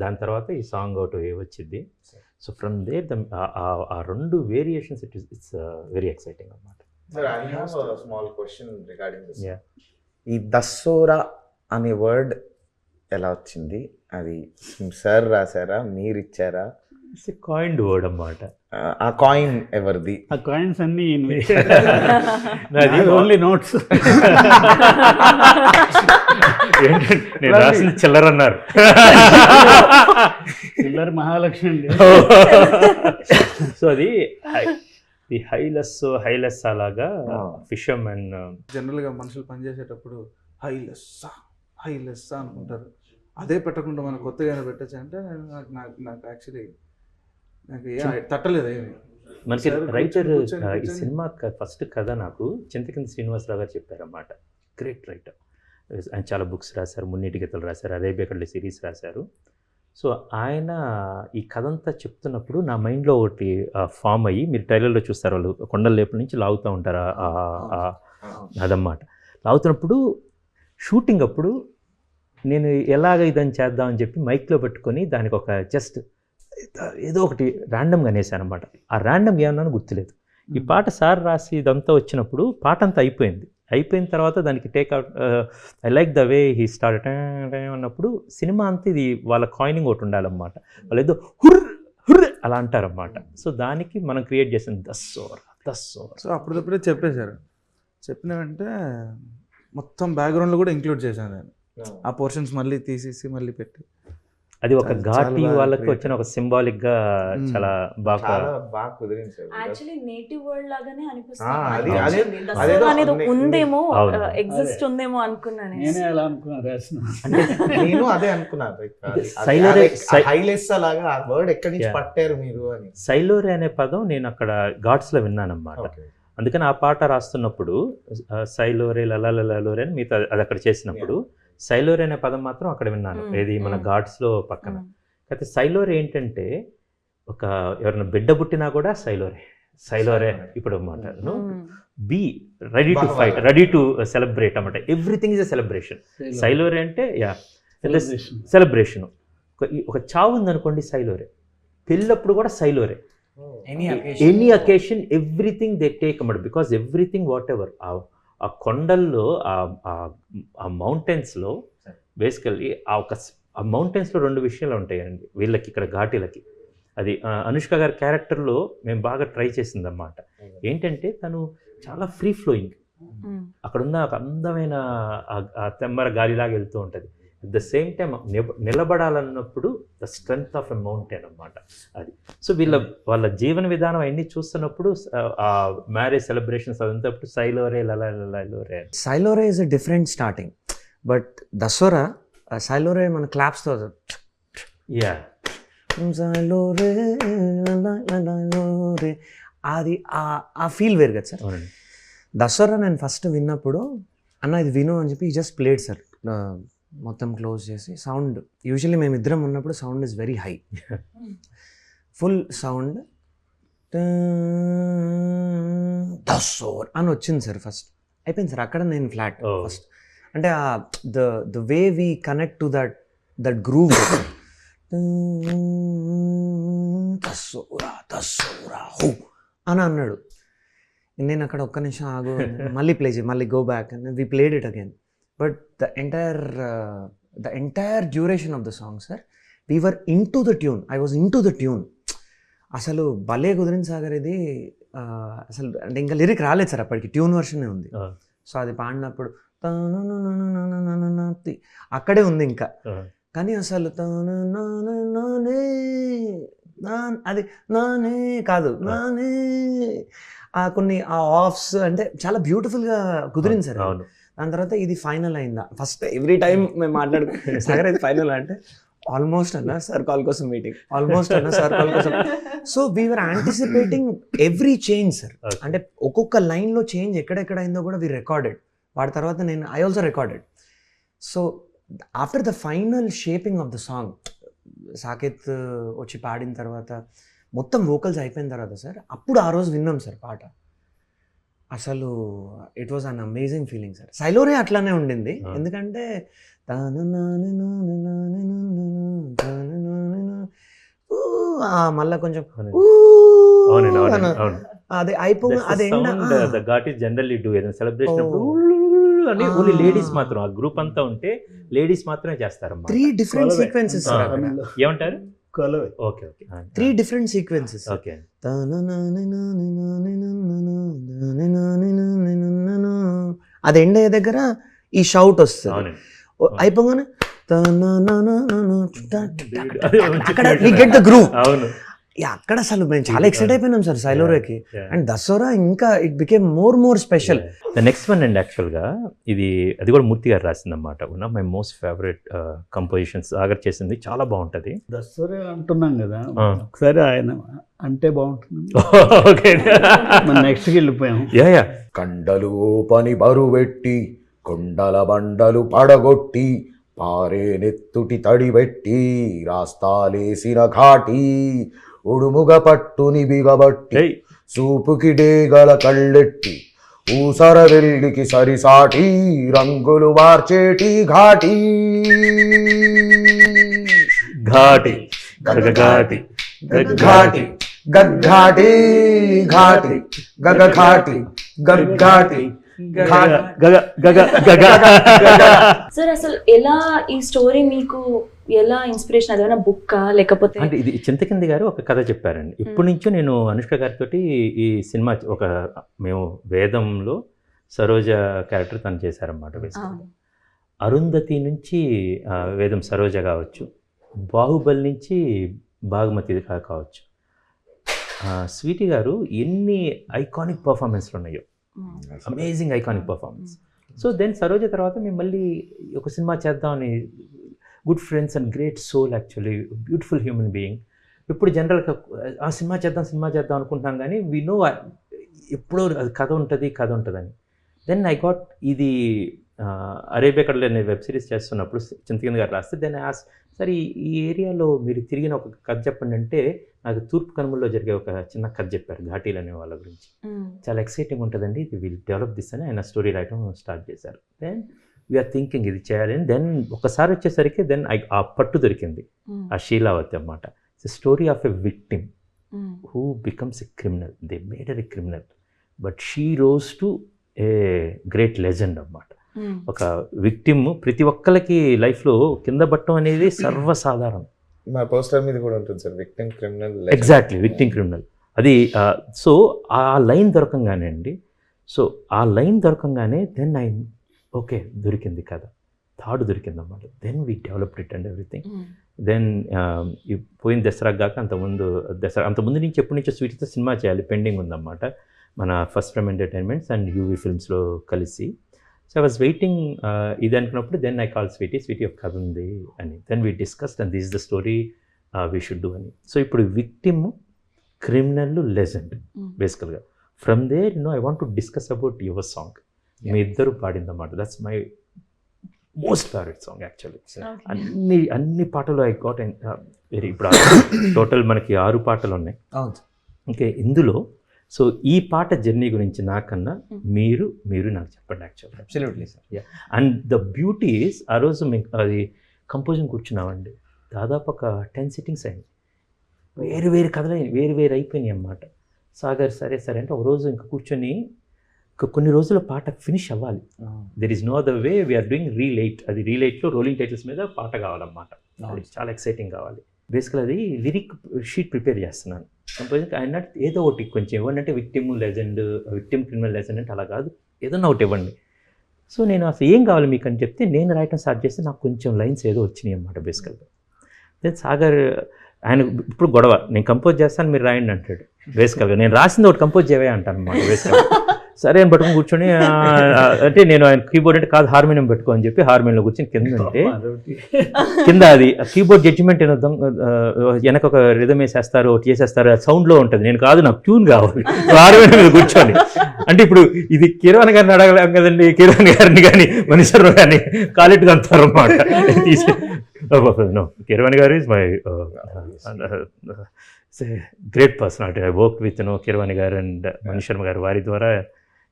దాని తర్వాత ఈ సాంగ్ ఒకటి వచ్చింది. సో ఫ్రమ్ దేర్ ఆ రెండు వేరియేషన్స్ ఇట్స్ వెరీ ఎక్సైటింగ్ అన్నమాట. Sir, I have a small question regarding this. Yeah. ఈ దస్సోరా అనే వర్డ్ ఎలా వచ్చింది? అది సార్ రాశారా, మీరు ఇచ్చారా? ఇట్స్ ఎ కాయిన్డ్ వర్డ్ అన్నమాట. ఆ కాయిన్ ఎవరిది? ఆ కాయిన్స్ అన్ని నాది ఓన్లీ నోట్స్. నేను రాసిన చిల్లర అన్నారు. చిల్లర మహాలక్ష్మి అండి. సో అది ఈ హైలెస్ అలాగా ఫిషర్మెన్ జనరల్గా మనుషులు పనిచేసేటప్పుడు హైలెస్ అనుకుంటారు. అదే పెట్టకుండా మనం కొత్తగా పెట్టచ్చు అంటే నాకు యాక్చువల్లీ నాకు తట్టలేదు ఏమి. మనకి రైటర్ ఈ సినిమా ఫస్ట్ కథ నాకు చింతకింది శ్రీనివాసరావు గారు చెప్పారన్నమాట. గ్రేట్ రైటర్, ఆయన చాలా బుక్స్ రాశారు, మున్నీటి గీతలు రాశారు, అరేబియా కళ్ళ సిరీస్ రాశారు. సో ఆయన ఈ కథ అంతా చెప్తున్నప్పుడు నా మైండ్లో ఒకటి ఫామ్ అయ్యి, మీరు ట్రైలర్లో చూస్తారు, వాళ్ళు కొండల లేపుల నుంచి లాగుతూ ఉంటారు అదన్నమాట. లాగుతున్నప్పుడు షూటింగ్ అప్పుడు నేను ఎలాగ ఇదని చేద్దామని చెప్పి మైక్లో పెట్టుకొని దానికి ఒక జస్ట్ ఏదో ఒకటి ర్యాండమ్గా అనేసాను అనమాట. ఆ ర్యాండమ్ ఏమన్నా గుర్తులేదు. ఈ పాట సార్ రాసి ఇదంతా వచ్చినప్పుడు పాట అంతా అయిపోయిన తర్వాత దానికి takeout I like the way he start అన్నప్పుడు సినిమా అంతా ఇది వాళ్ళ కాయినింగ్ ఒకటి ఉండాలన్నమాట. వాళ్ళు ఏదో హుర్ర్ అలా అంటారన్నమాట. సో దానికి మనం క్రియేట్ చేసిన దస్సోర్. సో అప్పుడప్పుడే చెప్పేశారు. చెప్పిన వెంటనే మొత్తం బ్యాక్గ్రౌండ్లో కూడా ఇంక్లూడ్ చేశాను నేను. ఆ పోర్షన్స్ మళ్ళీ తీసేసి మళ్ళీ పెట్టి అది ఒక ఘాటి వాళ్ళకి వచ్చిన ఒక సింబాలిక్ గా చాలా బాగా కుదిరింది. యాక్చువల్లీ నేటివ్ వర్డ్ లాగానే అనిపిస్తుంది. ఉందేమో, ఎగ్జిస్ట్ ఉందేమో అనుకున్నాను. నేనే అలా అనుకున్నా రాసిన. నేను అదే అనుకున్నాను. హైలెస్ అలాగా ఆ వర్డ్ ఎక్కడి నుంచి పట్టారు మీరు అని. సైలోరే అనే పదం నేను అక్కడ ఘాట్స్ లో విన్నానన్నమాట. అందుకని ఆ పాట రాస్తున్నప్పుడు సైలోరే లలోరే అని మిగతా అది అక్కడ చేసినప్పుడు సైలోరే అనే పదం మాత్రం అక్కడ విన్నాను, ఏది మన ఘాట్స్లో పక్కన. అయితే సైలోరే ఏంటంటే ఒక ఎవరైనా బిడ్డ పుట్టినా కూడా సైలోరే ఇప్పుడు అన్నమాట. Be ready to fight, ready to celebrate అన్నమాట. Everything is a celebration. సైలోరే అంటే సెలబ్రేషన్. ఒక చావు ఉందనుకోండి సైలోరే, పెళ్ళప్పుడు కూడా సైలోరే. Any occasion everything they take అన్నమాట. బికాస్ ఎవ్రీథింగ్ వాట్ ఎవర్ ఆ కొండల్లో ఆ మౌంటైన్స్లో బేసికల్లీ ఆ మౌంటైన్స్లో రెండు విషయాలు ఉంటాయండి వీళ్ళకి, ఇక్కడ ఘాటీలకి. అది అనుష్క గారి క్యారెక్టర్లో మేము బాగా ట్రై చేసిందన్నమాట. ఏంటంటే తను చాలా ఫ్రీ ఫ్లోయింగ్, అక్కడున్న ఒక అందమైన తెమ్మర గాలిలాగా వెళ్తూ ఉంటుంది. అట్ ద సేమ్ టైం నిలబడాలన్నప్పుడు the strength of a mountain అన్నమాట అది. సో వాళ్ళ జీవన విధానం అవన్నీ చూస్తున్నప్పుడు ఆ మ్యారేజ్ సెలబ్రేషన్స్ అదంతప్పుడు సైలోరే లలోరే. సైలోరే is a different starting, but Dasara సైలోరే మన క్లాప్స్తో సైలోరే అది ఆ ఫీల్ వేరు కదా సార్. దసరా నేను ఫస్ట్ విన్నప్పుడు అన్న ఇది విను అని చెప్పి జస్ట్ ప్లేడ్ సార్, మొత్తం క్లోజ్ చేసి సౌండ్. యూజువల్లీ మేమిద్దరం ఉన్నప్పుడు sound is very high, full sound దస్సోర్ అని వచ్చింది సార్. ఫస్ట్ అయిపోయింది సార్, అక్కడ నేను ఫ్లాట్ ఫస్ట్. అంటే the way we connect to that groove దస్సోరా హో అని అన్నాడు. నేను అక్కడ ఒక్క నిమిషం ఆగు, మళ్ళీ ప్లే చేయి, మళ్ళీ go back and we played it again. But the entire duration of the song, sir, we were into the tune. I was into the tune. అసలు భలే కుదిరింది సాగర్ ఇది. అసలు అంటే ఇంకా లిరిక్ రాలేదు సార్ అప్పటికి, ట్యూన్ వర్షనే ఉంది. సో అది పాడినప్పుడు అక్కడే ఉంది ఇంకా. కానీ అసలు అది నానే కాదు, నానే కొన్ని ఆ ఆఫ్స్ అంటే చాలా బ్యూటిఫుల్గా కుదిరింది సార్. దాని తర్వాత ఇది ఫైనల్ అయిందా ఫస్ట్ ఎవ్రీ టైం మేము మాట్లాడుకో సాగర్ ఇది ఫైనల్ అంటే ఆల్మోస్ట్ అన్న సార్ కాల్ కోసం మీటింగ్, ఆల్మోస్ట్ అన్న సార్ కాల్ కోసం. So we are anticipating every change sir. అంటే ఒక్కొక్క లైన్లో చేంజ్ ఎక్కడెక్కడ అయిందో కూడా వీ రికార్డెడ్. వాటి తర్వాత I also recorded. So after the final shaping of the song, Saketh వచ్చి పాడిన తర్వాత మొత్తం వోకల్స్ అయిపోయిన తర్వాత సార్ అప్పుడు ఆ రోజు విన్నాం సార్ పాట. అసలు it was an amazing feeling sir. సైలోరే అట్లానే ఉండింది, ఎందుకంటే మళ్ళీ కొంచెం అవునండి. ఊ అవునండి, అవునండి, అన్న అవును. అదే అయిపోయి అది the ghat is generally do ఏదైనా సెలబ్రేషన్ అప్పుడు అని Ah. ఓన్లీ లేడీస్ మాత్రం, ఆ గ్రూప్ అంతా ఉంటే లేడీస్ మాత్రమే చేస్తారన్నమాట. 3 డిఫరెంట్ కొలవే. Sequences Ah. తమిళ్లో ఏమంటారు? కొలవే. Okay okay 3 different sequences okay. అది ఎండ్ అయ్యే దగ్గర ఈ షౌట్ వస్తుంది, అవునండి. అయిపోగానే అదే మంచి అక్కడ tune we get the groove. అవును. అక్కడ అసలు మేము చాలా ఎక్సైట్ అయిపోయినాం సార్ సైలోరేకి. Yeah. అండ్ దసరా ఇంకా it became more special. The next one అండి, యాక్చువల్గా అది కూడా మూర్తి గారు రాసిందన్నమాట. One of my most favourite compositions Sagar చేసింది, చాలా బాగుంటుంది. దసరా అంటున్నాం కదా, Ah. ఒకసారి ఆయన అంటే బాగుంటుంది. ఓకే. మన నెక్స్ట్కి వెళ్ళిపోయాం. Yeah yeah. కండలు పని బరువెట్టి కొండల బండలు పడగొట్టి పారే నెత్తుటి తడిబెట్టి రాస్తాలేసిన ఘాటి ఉడుముగ పట్టుని బిగబట్టి ఏయ్. చూపుకి డేగల కళ్ళెట్టి ఊసర వెల్లికి సరిసాటి రంగులు మార్చేటి ఘాటి ఘాటి గగఘాటి ఘాటి గగ్ఘాటి ఘాటి గగఘాటి గగ్ఘాటి గగ గగ గగ. సార్ అసలు ఎలా ఈ స్టోరీ మీకు ఎలా ఇన్స్పిరేషన్, అదేమైనా బుక్కా లేకపోతే? అంటే ఇది చింతకింది గారు ఒక కథ చెప్పారండి. ఇప్పటి నుంచో నేను అనుష్క గారితో ఈ సినిమా మేము వేదంలో సరోజ క్యారెక్టర్ తను చేశారన్నమాట. బేసికల్గా అరుంధతి నుంచి వేదం సరోజ కావచ్చు, బాహుబలి నుంచి బాగుమతి కావచ్చు, స్వీటీ గారు ఎన్ని ఐకానిక్ పర్ఫార్మెన్స్లు ఉన్నాయో, amazing iconic performance. So then Saroja తర్వాత మేము మళ్ళీ ఒక సినిమా చేద్దామని, good friends and great soul, actually beautiful human being. ఇప్పుడు జనరల్గా ఆ సినిమా చేద్దాం అనుకుంటున్నాం, కానీ వీ నో ఎప్పుడో అది కథ ఉంటుందని. దెన్ ఐ గాట్ ఇది అరేబియా కడలో నేను వెబ్ సిరీస్ చేస్తున్నప్పుడు చింతకింది గారు రాస్తే, దెన్ సరే ఈ ఏరియాలో మీరు తిరిగిన ఒక కథ చెప్పండి అంటే, నాకు తూర్పు కనుమల్లో జరిగే ఒక చిన్న కథ చెప్పారు ఘాటీలు అనే వాళ్ళ గురించి. చాలా ఎక్సైటింగ్ ఉంటుందండి, ఇది విల్ డెవలప్ దిస్ అని ఆయన స్టోరీ రాయటం స్టార్ట్ చేశారు. దెన్ వీఆర్ థింకింగ్ ఇది చేయాలి. దెన్ ఒకసారి వచ్చేసరికి దెన్ ఆ పట్టు దొరికింది, ఆ శీలావతి అన్నమాట. It's story of a victim who becomes a criminal. They made a criminal but she rose to a great legend అన్నమాట. ఒక విక్టిమ్ ప్రతి ఒక్కరికి లైఫ్లో కింద పట్టడం అనేది సర్వసాధారణం. మా పోస్టర్ మీద కూడా ఉంటుంది sir, victim criminal. Exactly, victim criminal. అది సో ఆ లైన్ దొరకంగానే దెన్ ఓకే దొరికింది కదా, థాడ్ దొరికింది అన్నమాట. Then we developed it and everything. Then పోయిన దసరాకు కాక అంతకుముందు నుంచి ఎప్పటి నుంచో స్వీట్తో సినిమా చేయాలి, పెండింగ్ ఉందన్నమాట. మన first from entertainments and UV ఫిల్మ్స్లో కలిసి. సో ఐ వాజ్ వెయిటింగ్ ఇది అనుకున్నప్పుడు దెన్ ఐ కాల్ స్వీటీ ఒక కథ ఉంది అని. Then we discussed and this the story we should do అని. సో ఇప్పుడు విక్టిమ్, క్రిమినల్, లెజెండ్ బేసికల్గా. From there I want to discuss about your song. మీ ఇద్దరు పాడిందన్నమాట. That's my most favourite song actually. అన్ని పాటలు ఐ గాట్ ఇప్పుడు total మనకి 6 పాటలు ఉన్నాయి. ఓకే, ఇందులో సో ఈ పాట జర్నీ గురించి నాకన్నా మీరు నాకు చెప్పండి యాక్చువల్గా. Absolutely sir. And the beauty is, ఆ రోజు మేము అది కంపోజింగ్ కూర్చున్నామండి, దాదాపు ఒక 10 సిట్టింగ్స్ అయింది. వేరు కథలు వేరు అయిపోయినాయి అన్నమాట. సాగర్ సరే అంటే ఒక రోజు ఇంకా కూర్చొని కొన్ని రోజుల పాట ఫినిష్ అవ్వాలి. There is no other way, we are doing relight. అది రీలైట్లో రోలింగ్ టైటిల్స్ మీద పాట కావాలన్నమాట. అది చాలా ఎక్సైటింగ్ కావాలి. బేసికల్ అది లిరిక్ షీట్ ప్రిపేర్ చేస్తున్నాను. కంపోజింగ్ ఆయన ఏదో ఒకటి కొంచెం ఇవ్వండి అంటే, విక్టిమ్ క్రిమినల్ లెజెండ్ అంటే అలా కాదు, ఏదన్నా ఒకటి ఇవ్వండి. సో నేను అసలు ఏం కావాలి మీకు అని చెప్తే నేను రాయటం స్టార్ట్ చేస్తే నాకు కొంచెం లైన్స్ ఏదో వచ్చినాయి అన్నమాట బేసికల్గా. దెన్ సాగర్ ఆయన ఇప్పుడు గొడవ, నేను కంపోజ్ చేస్తాను మీరు రాయండి అంటాడు. బేసికల్గా నేను రాసింది ఒకటి కంపోజ్ చేయవే అంటాను అన్నమాట. బేసికల్గా సరే అని పట్టుకుని కూర్చొని అంటే నేను ఆయన కీబోర్డ్ అంటే కాదు హార్మోనియం పెట్టుకో అని చెప్పి హార్మోనియంలో కూర్చొని కింద అది కీబోర్డ్ జడ్జిమెంట్ వెనక ఒక రిథమ్ వేసేస్తారు, ఒకటి చేసేస్తారు, సౌండ్లో ఉంటుంది. నేను కాదు, నాకు ట్యూన్ కావాలి, హార్మోనియం మీద కూర్చొని. అంటే ఇప్పుడు ఇది కిరవాణి గారిని అడగలేం కదండి, కిరవాణి గారిని కానీ మనీశ్వర్ కానీ కాలెట్గా అంటారు అన్నమాట. కిరవాణి గారు is my great personality. I work with Keeravani గారు అండ్ మనీష్ శర్మ గారు, వారి ద్వారా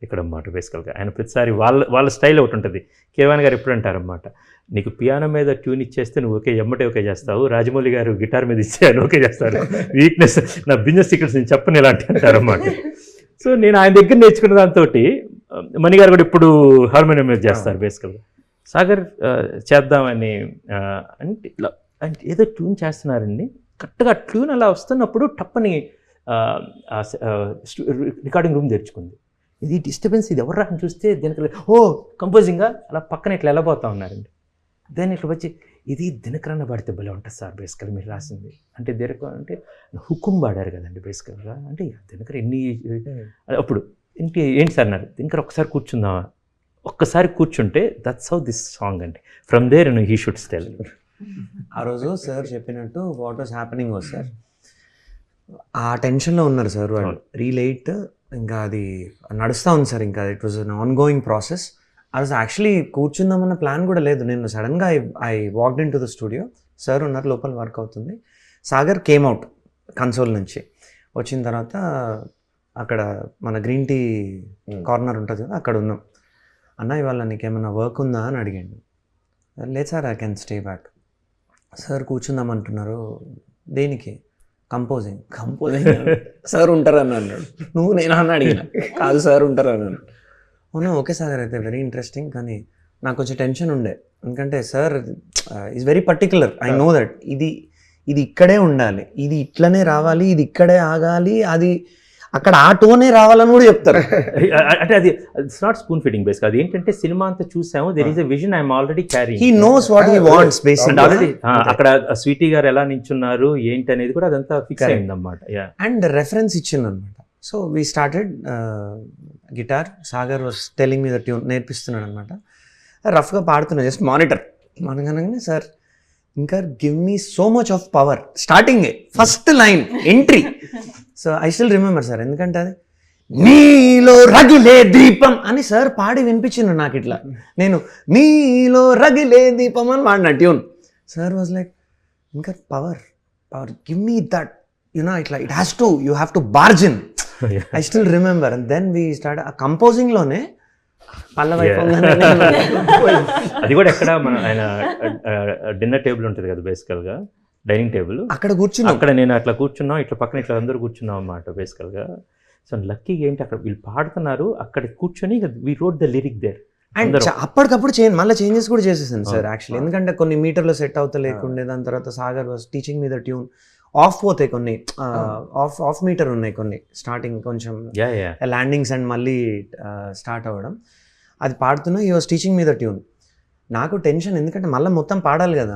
ఇక్కడ అన్నమాట. బేసికల్గా ఆయన ప్రతిసారి వాళ్ళ స్టైల్ ఒకటి ఉంటుంది. కిరవాణి గారు ఎప్పుడు అంటారన్నమాట, నీకు పియానో మీద ట్యూన్ ఇచ్చేస్తే నువ్వు ఓకే ఎమ్మటే ఓకే చేస్తావు, రాజమౌళి గారు గిటార్ మీద ఇచ్చాను ఓకే చేస్తారు, వీక్నెస్ నా బిజినెస్ సీక్రెట్స్ నేను చెప్పను ఇలాంటి అంటారు అన్నమాట. సో నేను ఆయన దగ్గర నేర్చుకున్న దాంతో మణి గారు కూడా ఇప్పుడు హార్మోనియం మీద చేస్తారు బేసికల్గా. సాగర్ చేద్దామని అంటే ఇట్లా అంటే ఏదో ట్యూన్ చేస్తున్నారండి, కరెక్ట్గా ట్యూన్ అలా వస్తున్నప్పుడు టప్పని రికార్డింగ్ రూమ్ తెరుచుకుంది. ఇది డిస్టర్బెన్స్, ఇది ఎవరు అని చూస్తే దీనికి ఓ కంపోజింగ్గా అలా పక్కన ఇట్లా వెళ్ళబోతా ఉన్నారండి. దాన్ని ఇట్లా వచ్చి ఇది దినకరణ పాడితే భలే ఉంటుంది సార్ బేసికల్ మీరు రాసింది అంటే అంటే హుకుం పాడారు కదండి బేసికల్గా అంటే దినకర ఎన్ని అప్పుడు ఏంటి సార్ అన్నారు, దినకర ఒక్కసారి కూర్చుందామా, ఒక్కసారి కూర్చుంటే దట్స్ హౌ దిస్ సాంగ్ అండి, ఫ్రమ్ దేర్ హీ షుడ్ స్టెల్. ఆ రోజు సార్ చెప్పినట్టు what was happening was sir ఆ టెన్షన్లో ఉన్నారు సార్ వాళ్ళు రీలేట్, ఇంకా అది నడుస్తూ ఉంది సార్, ఇంకా it was an ongoing process. ఆ రోజు యాక్చువల్లీ కూర్చుందామన్న ప్లాన్ కూడా లేదు. నేను సడన్గా I walked into the studio, sir ఉన్నారు లోపల వర్క్ అవుతుంది, సాగర్ కేమ్ అవుట్ కన్సోల్ నుంచి. వచ్చిన తర్వాత అక్కడ మన గ్రీన్ టీ కార్నర్ ఉంటుంది కదా అక్కడ ఉన్నాం. అన్న ఇవాళ నీకేమన్నా వర్క్ ఉందా అని అడిగాడు. లేదు sir I can stay back. Sir కూర్చుందామంటున్నారు, దేనికి? కంపోజింగ్ సార్ ఉంటారని అన్నాడు. నువ్వు నేను అని అడిగిన, కాదు సార్ ఉంటారు అన్నాడు. అవునా ఓకే సార్ అయితే వెరీ ఇంట్రెస్టింగ్, కానీ నాకు కొంచెం టెన్షన్ ఉండే, ఎందుకంటే sir is very particular, I know that ఇది ఇక్కడే ఉండాలి, ఇది ఇట్లనే రావాలి, ఇది ఇక్కడే ఆగాలి, అది అక్కడ ఆ టోనే రావాలని కూడా చెప్తారు. అంటే అది it's not spoon fitting base, అది ఏంటంటే సినిమా అంతా చూసాము, there is a vision I'm already carry, he knows what he wants basically. Already అక్కడ స్వీటీ గారు ఎలా నించున్నారు ఏంటి అనేది కూడా అదంతా ఫిక్స్ అయింది అన్నమాట. అండ్ రెఫరెన్స్ ఇచ్చింది అనమాట. So we started guitar, Sagar was telling me the tune, నేర్పిస్తున్నాడు అనమాట. రఫ్గా పాడుతున్నా, జస్ట్ మానిటర్ మనకనగానే సార్ ఇంకా give me so much of power, starting first line entry. So I still remember sir, ఎందుకంటే అది నీలో రగిలే దీపం అని సార్ పాడి వినిపించిండు నాకు. ఇట్లా నేను నీలో రగిలే దీపం అని పాడిన ట్యూన్. సార్ వాజ్ లైక్ ఇంకా power give me that you know ఇట్లా it has to you have to బార్జిన్. I still remember. And then we start ఆ కంపోజింగ్లోనే అది కూడా ఎక్కడ మన ఆయన డిన్నర్ టేబుల్ ఉంటుంది కదా బేసికల్గా, డైనింగ్ టేబుల్, అక్కడ కూర్చున్నాం. అక్కడ నేను అట్లా కూర్చున్నాం, ఇట్లా పక్కన ఇట్లా అందరూ కూర్చున్నాం అన్నమాట బేసికల్గా. సో లక్కీగా ఏంటి అక్కడ వీళ్ళు పాడుతున్నారు, అక్కడ కూర్చొని we wrote the lyric there. And అప్పటికప్పుడు మళ్ళీ చేంజెస్ కూడా చేసేసాను సార్ యాక్చువల్లీ, ఎందుకంటే కొన్ని మీటర్లో సెట్ అవుతా లేకుండే. దాని తర్వాత Sagar was teaching me the tune, of పోతాయి కొన్ని, ఆఫ్ మీటర్ ఉన్నాయి కొన్ని, స్టార్టింగ్ కొంచెం ల్యాండింగ్స్ అండ్ మళ్ళీ స్టార్ట్ అవ్వడం. అది పాడుతున్నా ఈ was teaching me the tune. నాకు టెన్షన్, ఎందుకంటే మళ్ళీ మొత్తం పాడాలి కదా.